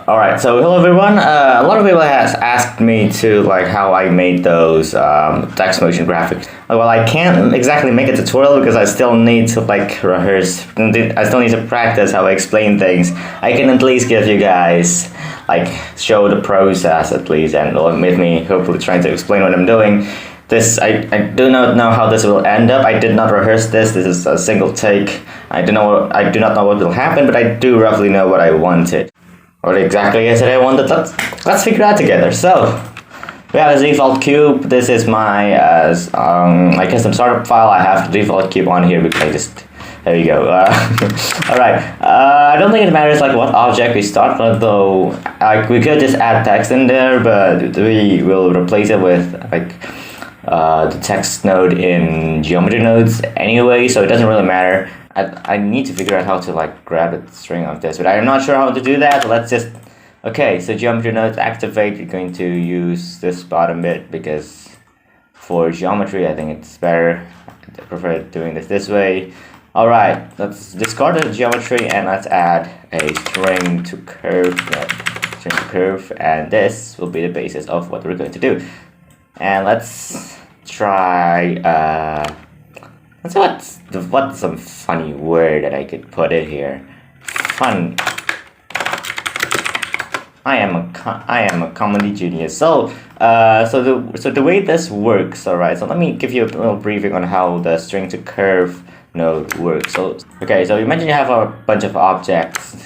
Alright, so hello everyone. A lot of people has asked me to like how I made those text motion graphics. Well, I can't exactly make a tutorial because I still need to like rehearse. I still need to practice how I explain things. I can at least give you guys like show the process at least, and with me hopefully trying to explain what I'm doing. This I do not know how this will end up. I did not rehearse this. This is a single take. I do not know what will happen, but I do roughly know what I wanted. What exactly is it I wanted? Let's figure out together. So we have a default cube. This is my custom startup file. I have the default cube on here because I just there you go. Alright. I don't think it matters like what object we start with, though. Like we could just add text in there, but we will replace it with like the text node in geometry nodes anyway, so it doesn't really matter. I need to figure out how to like grab the string of this, but I'm not sure how to do that. So let's just okay. So geometry nodes activate. You're going to use this bottom bit because for geometry, I think it's better. I prefer doing this way. All right, let's discard the geometry and let's add a string to curve, and this will be the basis of what we're going to do. And let's try. Let's see what's some funny word that I could put in here. Fun. I am a comedy genius. So the way this works, alright. So let me give you a little briefing on how the string to curve node works. So okay, so imagine you have a bunch of objects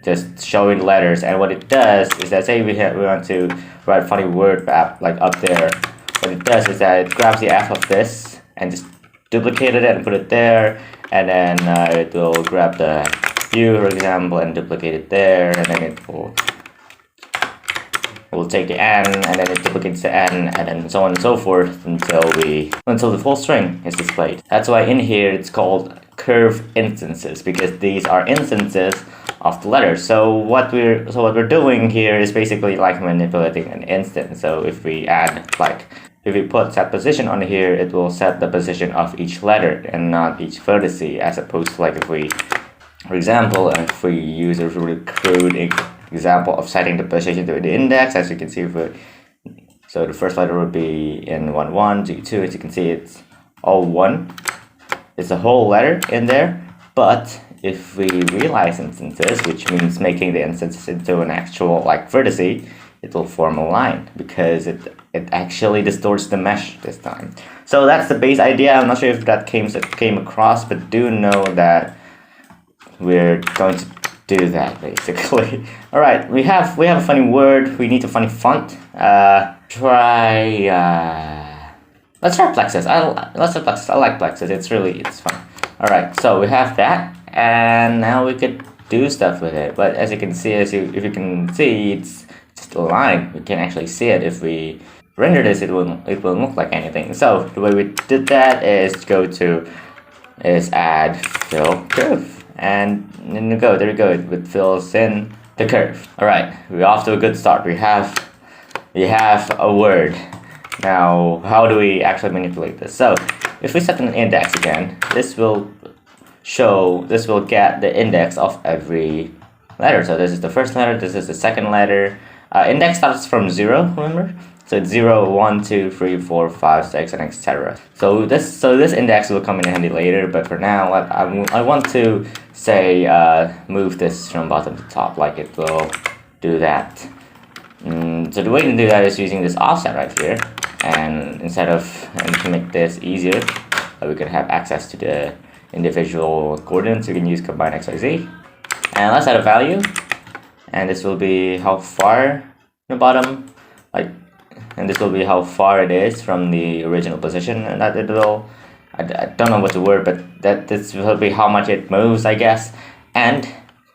just showing letters, and what it does is that say we want to write a funny word like up there. What it does is that it grabs the f of this and just duplicated it and put it there, and then it will grab the u, for example, and duplicate it there, and then it will take the n, and then it duplicates the n, and then so on and so forth until the full string is displayed. That's why in here it's called curve instances, because these are instances of the letters. So what we're doing here is basically like manipulating an instance. So if we put set position on here, it will set the position of each letter and not each vertice, as opposed to like if we, for example, if we use a really crude example of setting the position to the index, as you can see, so the first letter would be in 1, 1, 2, 2. As you can see, it's all 1. It's a whole letter in there. But if we realize instances, which means making the instances into an actual like vertice, it will form a line because it actually distorts the mesh this time. So that's the base idea. I'm not sure if that came across, but do know that we're going to do that basically. All right, we have a funny word. We need a funny font. Let's try Plexus. Let's try Plexus. I like Plexus. It's fun. All right, so we have that, and now we could do stuff with it. But as you can see, if you can see, it's just a line. We can't actually see it. If we render this, it won't look like anything. So the way we did that is add fill curve, and there we go. It fills in the curve. All right, we're off to a good start. We have a word. Now, how do we actually manipulate this? So if we set an index again, this will get the index of every letter. So this is the first letter, this is the second letter. Index starts from 0, remember? So it's 0, 1, 2, 3, 4, 5, 6, and etc. So this index will come in handy later, but for now, I want to say move this from bottom to top, like it will do that. So the way to do that is using this offset right here, and to make this easier, we can have access to the individual coordinates. We can use combine x, y, z, and let's add a value, and this will be how far the bottom, and this will be how far it is from the original position, and that it will, I don't know what the word, but this will be how much it moves, I guess. And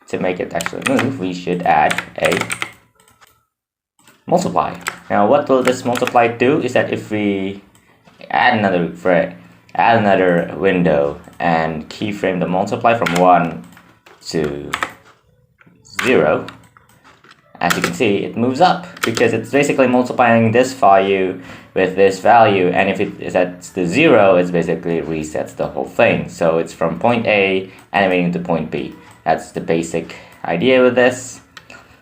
to make it actually move, we should add a multiply. Now what will this multiply do is that if we add another window and keyframe the multiply from 1 to 0, as you can see, it moves up because it's basically multiplying this value with this value, and if it is at the 0, it basically resets the whole thing. So it's from point A animating to point B. That's the basic idea with this.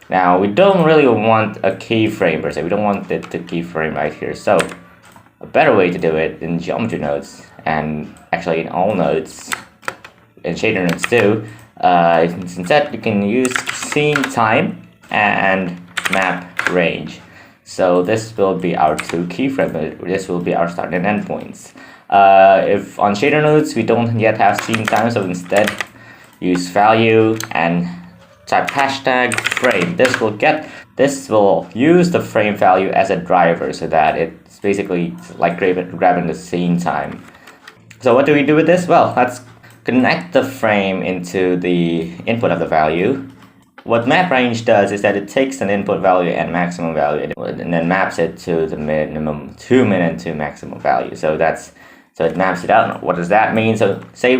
Now we don't really want a keyframe per se. We don't want it to keyframe right here. So a better way to do it in geometry nodes, and actually in all nodes, and shader nodes too, instead you can use scene time and map range. So this will be our two keyframes. This will be our start and end points. If on shader nodes we don't yet have scene time, so instead use value and type hashtag frame. This will use the frame value as a driver, so that it's basically like grabbing the scene time. So what do we do with this? Well, let's connect the frame into the input of the value. What map range does is that it takes an input value and maximum value and then maps it to the minimum to min and to maximum value. So it maps it out. What does that mean? So say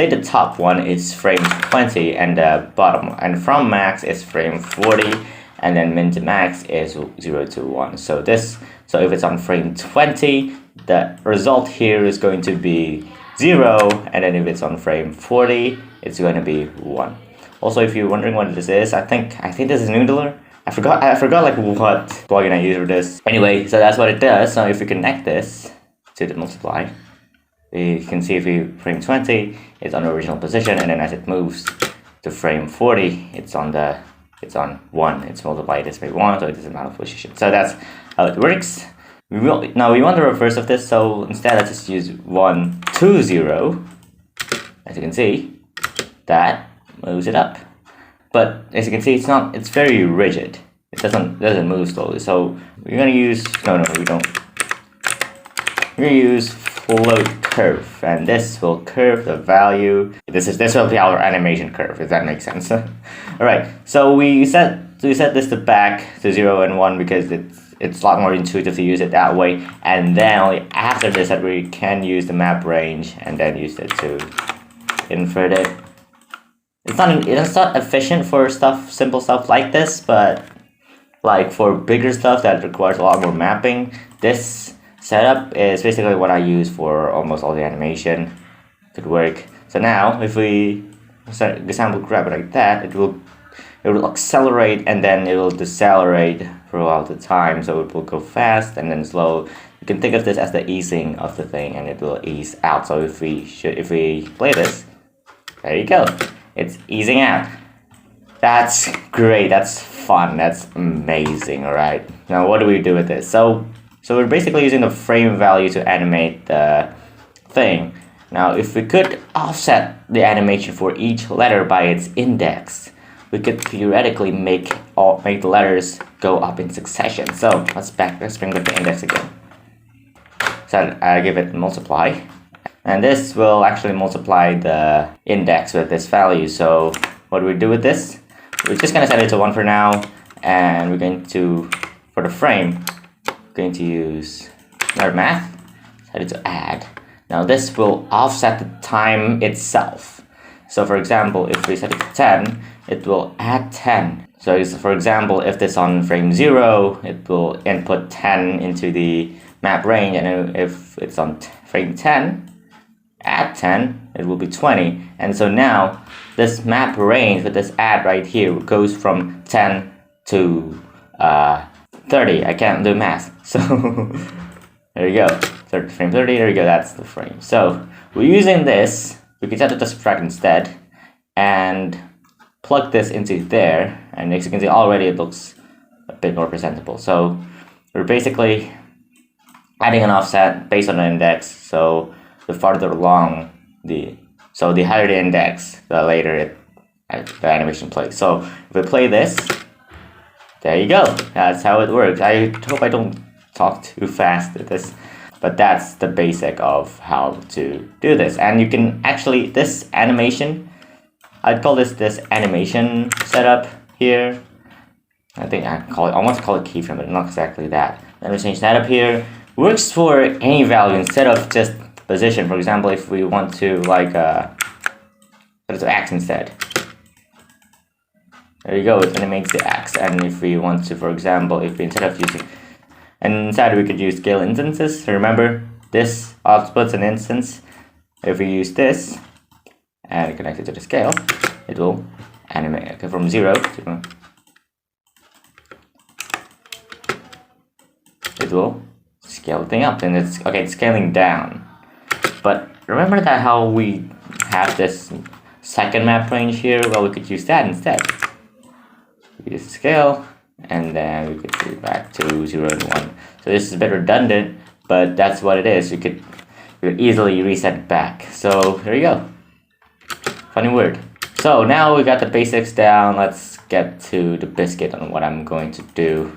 the top one is frame 20 and the bottom, and from max is frame 40, and then min to max is 0 to 1. So if it's on frame 20, the result here is going to be 0, and then if it's on frame 40, it's going to be 1. Also, if you're wondering what this is, I think this is Noodler. I forgot like what plugin I use for this. Anyway, so that's what it does. So if we connect this to the multiply, you can see if we frame 20, it's on the original position, and then as it moves to frame 40, it's on 1. It's multiplied this by 1, so it doesn't matter position. So that's how it works. Now we want the reverse of this, so instead let's just use 1 2 0. As you can see, that moves it up. But as you can see, it's very rigid. It doesn't move slowly. So we're gonna use we don't. We're gonna use float curve, and this will curve the value. This will be our animation curve, if that makes sense. Alright, so we set this to back to 0 and 1 because it's a lot more intuitive to use it that way, and then only after this that we can use the map range and then use it to invert it. It's not efficient for simple stuff like this, but like for bigger stuff that requires a lot more mapping, this setup is basically what I use for almost all the animation. It could work. So now if we example grab it like that, it will accelerate and then it will decelerate throughout the time. So it will go fast and then slow. You can think of this as the easing of the thing, and it will ease out. So if we play this, there you go. It's easing out. That's great. That's fun. That's amazing. All right. Now what do we do with this? So we're basically using the frame value to animate the thing. Now if we could offset the animation for each letter by its index, we could theoretically make the letters go up in succession. So let's bring back the index again. So I give it multiply. And this will actually multiply the index with this value. So what do we do with this? We're just gonna set it to 1 for now, and we're going to, for the frame, going to use our math, set it to add. Now this will offset the time itself. So for example, if we set it to 10, it will add 10. So for example, if this on frame 0, it will input 10 into the map range, and if it's on frame 10, add 10, it will be 20. And so now this map range with this add right here goes from 10 to 30. I can't do math, so there you go. Frame 30, there you go, that's the frame. So we're using this, we can set it to subtract instead and plug this into there, and as you can see already it looks a bit more presentable. So we're basically adding an offset based on the index, so the farther along the higher the index, the later the animation plays. So if we play this, there you go. That's how it works. I hope I don't talk too fast with this, but that's the basic of how to do this. And you can actually, this animation, I'd call this animation setup here. I want to call it keyframe, but not exactly that. Animation setup here works for any value instead of just position. For example, if we want to set it to X instead, there you go, it animates the X. And if we want to, for example, instead of using, and inside we could use scale instances. Remember, this outputs an instance. If we use this and connect it to the scale, it will animate from 0 to, it will scale the thing up, and it's okay. It's scaling down, but remember that how we have this second map range here? Well, we could use that instead. We just scale, and then we could do back to 0 and 1. So this is a bit redundant, but that's what it is. You could easily reset it back. So here you go. Funny word. So now we got the basics down. Let's get to the biscuit on what I'm going to do.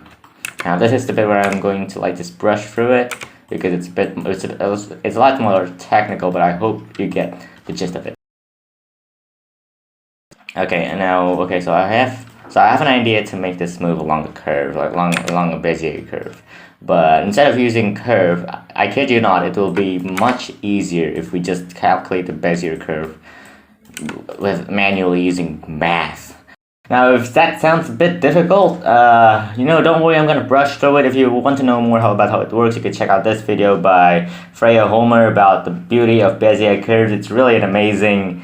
Now this is the bit where I'm going to like just brush through it because it's a lot more technical, but I hope you get the gist of it. Okay, and now so I have an idea to make this move along the curve, like along a Bezier curve. But instead of using curve, I kid you not, it will be much easier if we just calculate the Bezier curve with manually using math. Now, if that sounds a bit difficult, don't worry, I'm gonna brush through it. If you want to know more about how it works, you can check out this video by Freya Homer about the beauty of Bezier curves. It's really an amazing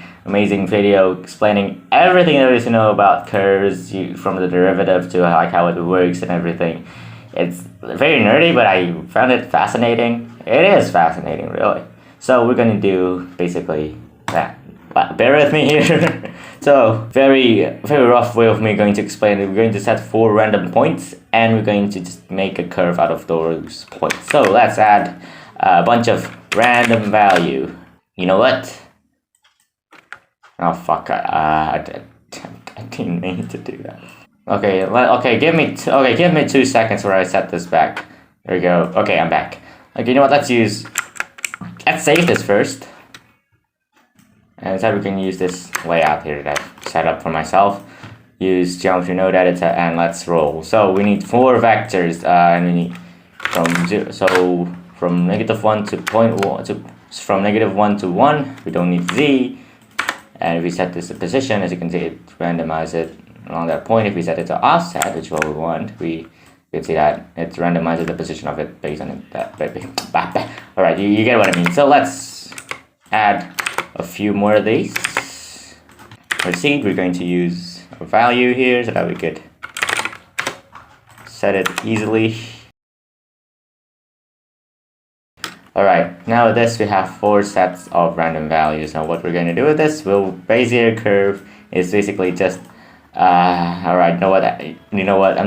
video explaining everything there is to know about curves, from the derivative to like how it works and everything. It's very nerdy, but I found it fascinating. It is fascinating, really. So we're gonna do basically that. But bear with me here. So very rough way of me going to explain it. We're going to set 4 random points, and we're going to just make a curve out of those points. So let's add a bunch of random value. You know what? Oh fuck! I didn't mean to do that. Okay, give me 2 seconds where I set this back. There we go. Okay, I'm back. Okay, you know what? Let's save this first. And instead we can use this layout here that I've set up for myself. Use geometry node editor and let's roll. So we need 4 vectors, and we need from -1 to 0.1 from -1 to 1. We don't need z. And if we set this to position, as you can see, it randomizes it along that point. If we set it to offset, which is what we want, we can see that it randomizes the position of it based on that. Alright, you get what I mean. So let's add a few more of these. For seed, we're going to use a value here so that we could set it easily. Alright, now with this we have 4 sets of random values. Now what we're going to do with this, Bezier curve is basically just alright, you know what,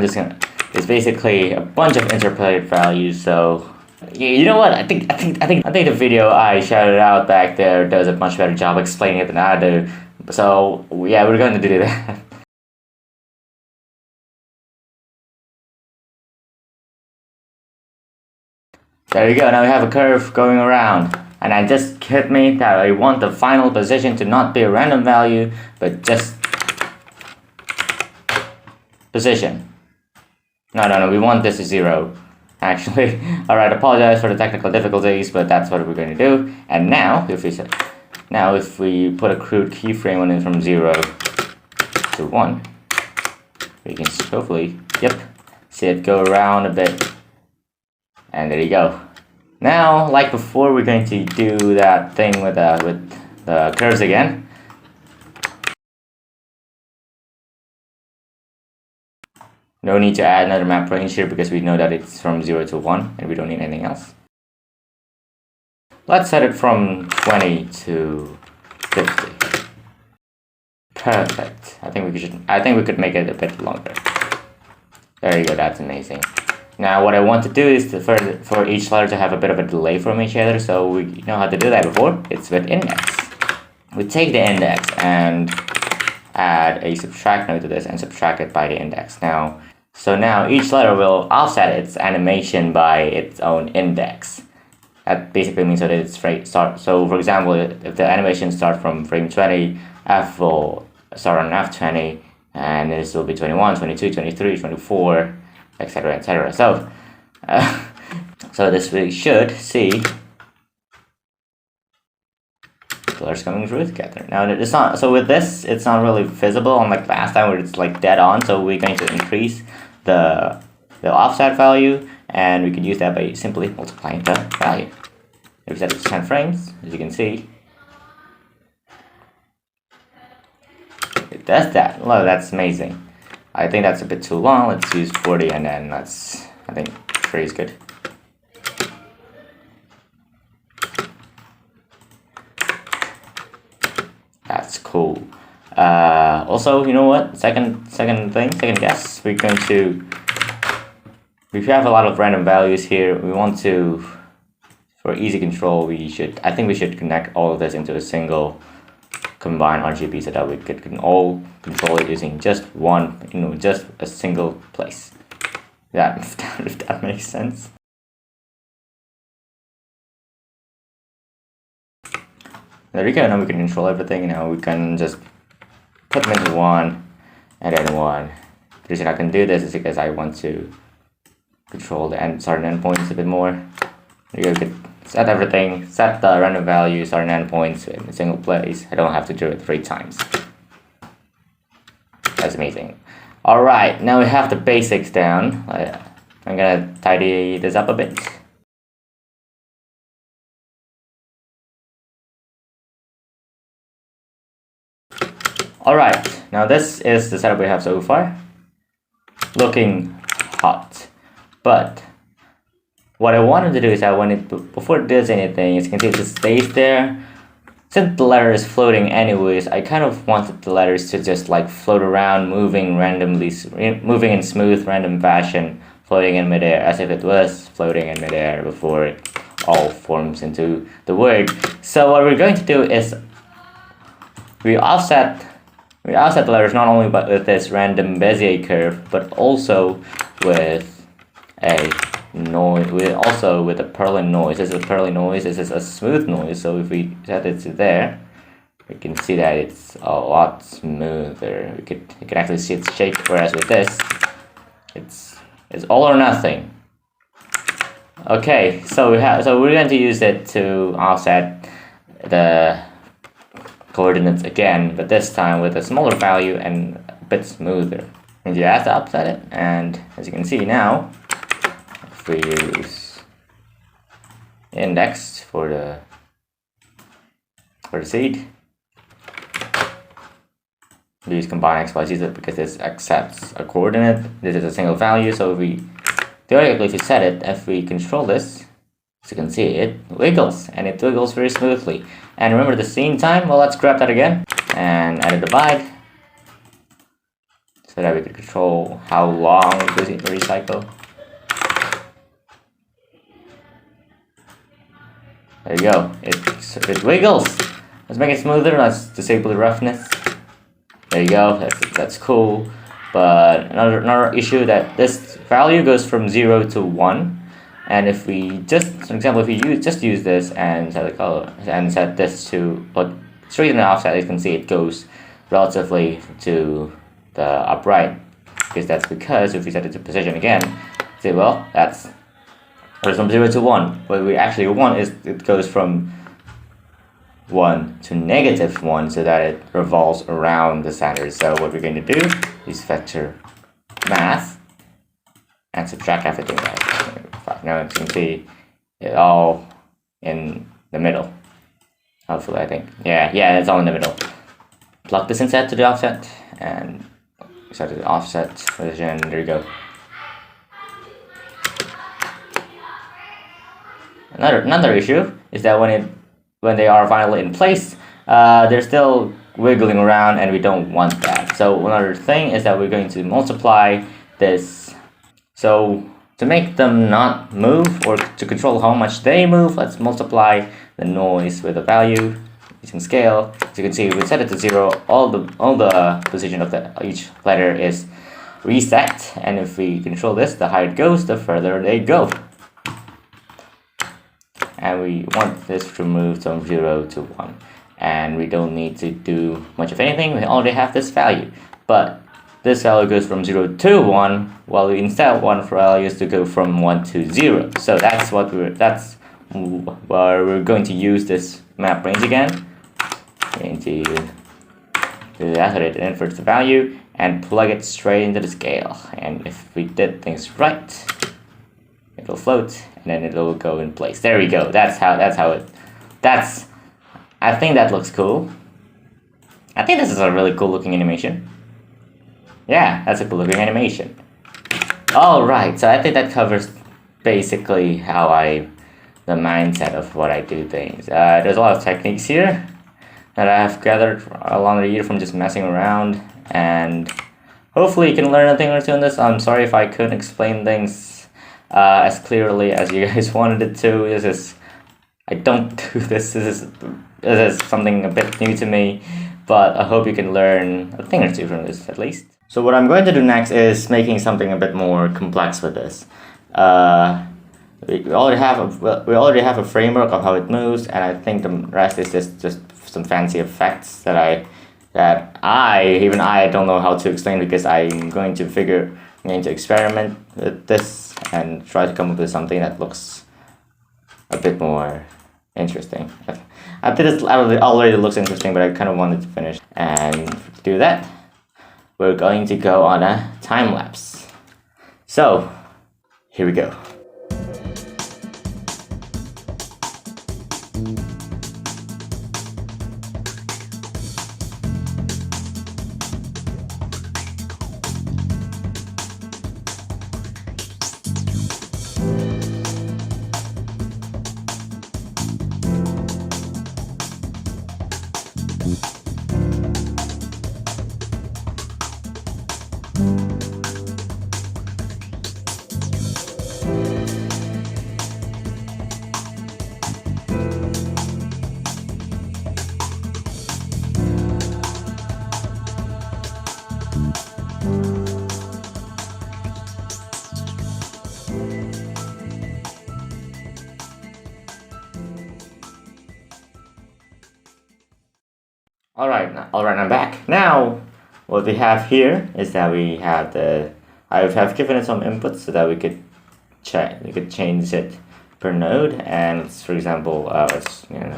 it's basically a bunch of interpolated values. So you know what, I think the video I shouted out back there does a much better job explaining it than I do. So yeah, we're going to do that. There you go, now we have a curve going around. And I just hit me that I want the final position to not be a random value, but just position. No, we want this to 0. Actually, alright, apologize for the technical difficulties, but that's what we're going to do. And now, if we put a crude keyframe on it from 0 to 1, we can hopefully, see it go around a bit. And there you go. Now, like before, we're going to do that thing with the curves again. No need to add another map range here because we know that it's from 0 to 1 and we don't need anything else. Let's set it from 20 to 50. Perfect. I think we could make it a bit longer. There you go, that's amazing. Now what I want to do is for each letter to have a bit of a delay from each other, so we know how to do that before. It's with index. We take the index and add a subtract node to this and subtract it by the index. Now each letter will offset its animation by its own index. That basically means that it's start. So for example, if the animation starts from frame 20, F will start on F20, and this will be 21, 22, 23, 24, etc., etc. So this we should see colors coming through together. Now it's not, so with this it's not really visible unlike last time where it's like dead on, so we're going to increase the offset value, and we can use that by simply multiplying the value. If we set it to 10 frames, as you can see, does that. Well, that's amazing. I think that's a bit too long. Let's use 40 and then I think 3 is good. That's cool. Also, you know what? Second guess. We're going to, if you have a lot of random values here, we want to, for easy control, I think we should connect all of this into a single combined RGB so that we can all control it using just one, just a single place. Yeah, if that makes sense. There we go. Now we can control everything. Now we can just put them into one and then one. The reason I can do this is because I want to control the certain endpoints a bit more. There you go. We can set everything, set the random values, certain endpoints in a single place. I don't have to do it 3 times. That's amazing. Alright, now we have the basics down. I'm gonna tidy this up a bit. Alright, now this is the setup we have so far. Looking hot. But what I wanted to do is before it does anything, as you can see, it just stays there. Since the letter is floating anyways, I kind of wanted the letters to just like float around, moving in smooth random fashion, floating in midair, as if it was floating in midair before it all forms into the word. So what we're going to do is we offset the letters not only with this random Bezier curve, but also with a noise, with a Perlin noise. This is a Perlin noise. This is a smooth noise. So if we set it to there, we can see that it's a lot smoother. You can actually see its shape. Whereas with this, it's all or nothing. Okay, so we're going to use it to offset the coordinates again, but this time with a smaller value and a bit smoother. And you have to offset it, and as you can see now, if we use index for the seed, we use combine x, y, z because this accepts a coordinate. This is a single value, so theoretically if you set it, if we control this, as you can see, it wiggles, and it wiggles very smoothly. And remember the scene time? Well, let's grab that again and add a divide so that we can control how long we recycle. There you go. It wiggles. Let's make it smoother. Let's disable the roughness. There you go. That's cool. But another issue that this value goes from 0 to 1. And if we for example, if you just use this and set the color and set this to put straight in the offset, you can see it goes relatively to the upright. Because if we set it to position again, see, well, that's from 0 to 1. What we actually want is it goes from 1 to -1 so that it revolves around the center. So what we're going to do is vector math and subtract everything right. Now you can see it all in the middle. Hopefully, I think. Yeah, it's all in the middle. Plug this instead to the offset and set the offset position. There you go. Another issue is that when they are finally in place, they're still wiggling around, and we don't want that. So another thing is that we're going to multiply this. So to make them not move, or to control how much they move, let's multiply the noise with a value using scale. As you can see, if we set it to 0, all the position of each letter is reset, and if we control this, the higher it goes, the further they go. And we want this to move from 0 to 1, and we don't need to do much of anything. We already have this value, but this value goes from 0 to 1, while we instead want values to go from 1 to 0. So that's where we're going to use this map range again. We're going to do that so that it inverts the value and plug it straight into the scale. And if we did things right, it'll float and then it'll go in place. There we go. I think that looks cool. I think this is a really cool looking animation. Yeah, that's a cool looking animation. Alright, so I think that covers basically the mindset of what I do things. There's a lot of techniques here that I have gathered along the year from just messing around, and hopefully you can learn a thing or two in this. I'm sorry if I couldn't explain things as clearly as you guys wanted it to. I don't do this. This is something a bit new to me, but I hope you can learn a thing or two from this at least. So what I'm going to do next is making something a bit more complex with this. We already have a framework of how it moves, and I think the rest is just some fancy effects that I don't know how to explain, because I'm going to experiment with this and try to come up with something that looks a bit more interesting. I think it already looks interesting, but I kind of wanted to finish. And to do that, we're going to go on a time lapse. So, here we go. Alright, I'm back. Now, what we have here is that I have given it some inputs so that we could change it per node, and let's, for example, let's one,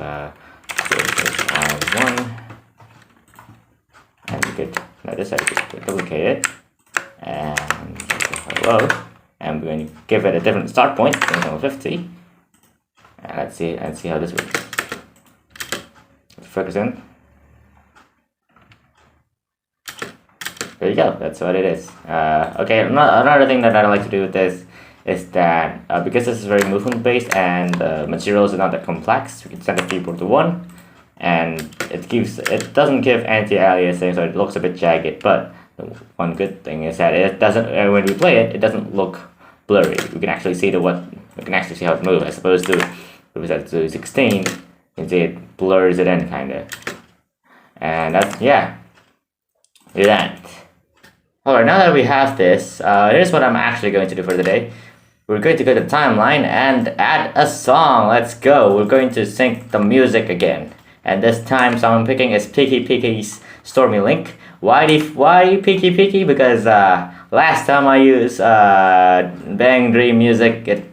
and we could notice I could duplicate it, and hello, and we're going to give it a different start point, 50, and let's see how this works. Focus in. There you go, that's what it is. Okay, another thing that I like to do with this is that because this is very movement based and materials are not that complex, we can set the keyboard to 1, and it doesn't give anti-aliasing, so it looks a bit jagged. But one good thing is that it doesn't, when we play it, it doesn't look blurry. We can actually see how it moves, as opposed to if we set it to 16, you can see it blurs it in kinda. And that's, do that. Alright, now that we have this, here's what I'm actually going to do for the day. We're going to go to the timeline and add a song. Let's go. We're going to sync the music again. And this time, song I'm picking is Peaky's Stormy Link. Why Peaky? Because last time I used Bang Dream music, it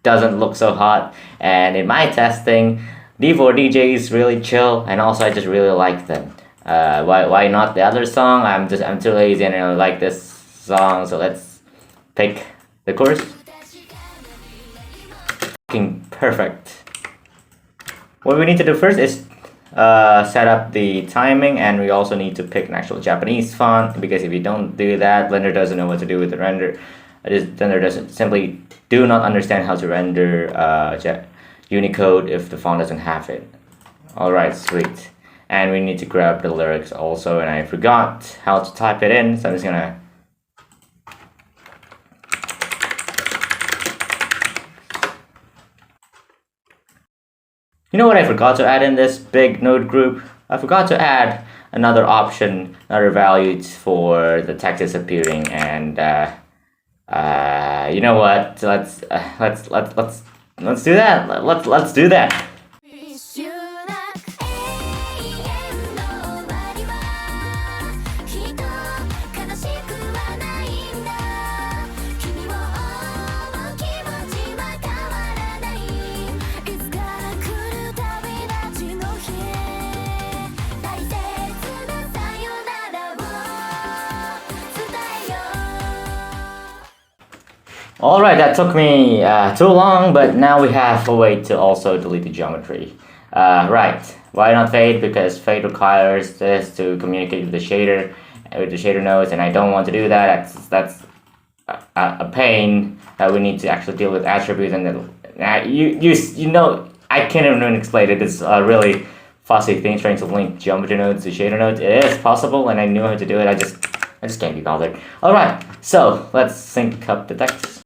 doesn't look so hot. And in my testing, D4 DJs really chill, and also I just really like them. Why not the other song? I'm too lazy and I like this song, so let's pick the chorus. Fucking perfect. What we need to do first is set up the timing, and we also need to pick an actual Japanese font, because if you don't do that, Blender doesn't know what to do with the render. Blender doesn't simply do not understand how to render Unicode if the font doesn't have it. Alright, sweet. And we need to grab the lyrics also, and I forgot how to type it in, so I'm just gonna... You know what I forgot to add in this big node group? I forgot to add another option, another value for the text disappearing, and you know what? Let's do that. Let's do that. Alright, that took me too long, but now we have a way to also delete the geometry. Right. Why not fade? Because fade requires this to communicate with the shader nodes, and I don't want to do that. That's a pain that we need to actually deal with attributes, and then you know, I can't even explain it. It's a really fussy thing trying to link geometry nodes to shader nodes. It is possible, and I knew how to do it. I just can't be bothered. All right, so let's sync up the text.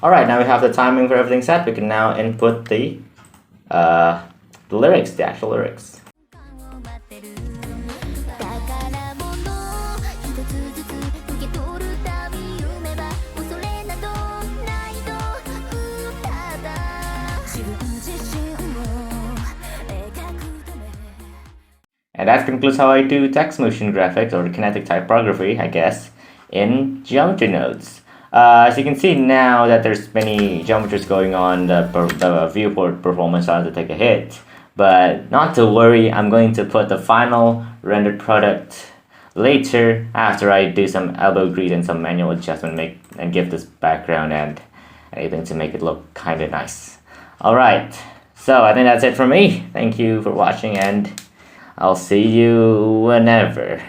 Alright, now we have the timing for everything set. We can now input the lyrics, the actual lyrics. And that concludes how I do text motion graphics, or kinetic typography, I guess, in geometry nodes. As you can see now that there's many geometries going on, the viewport performance started to take a hit. But not to worry, I'm going to put the final rendered product later after I do some elbow grease and some manual adjustment and give this background and anything to make it look kind of nice. Alright, so I think that's it for me. Thank you for watching, and I'll see you whenever.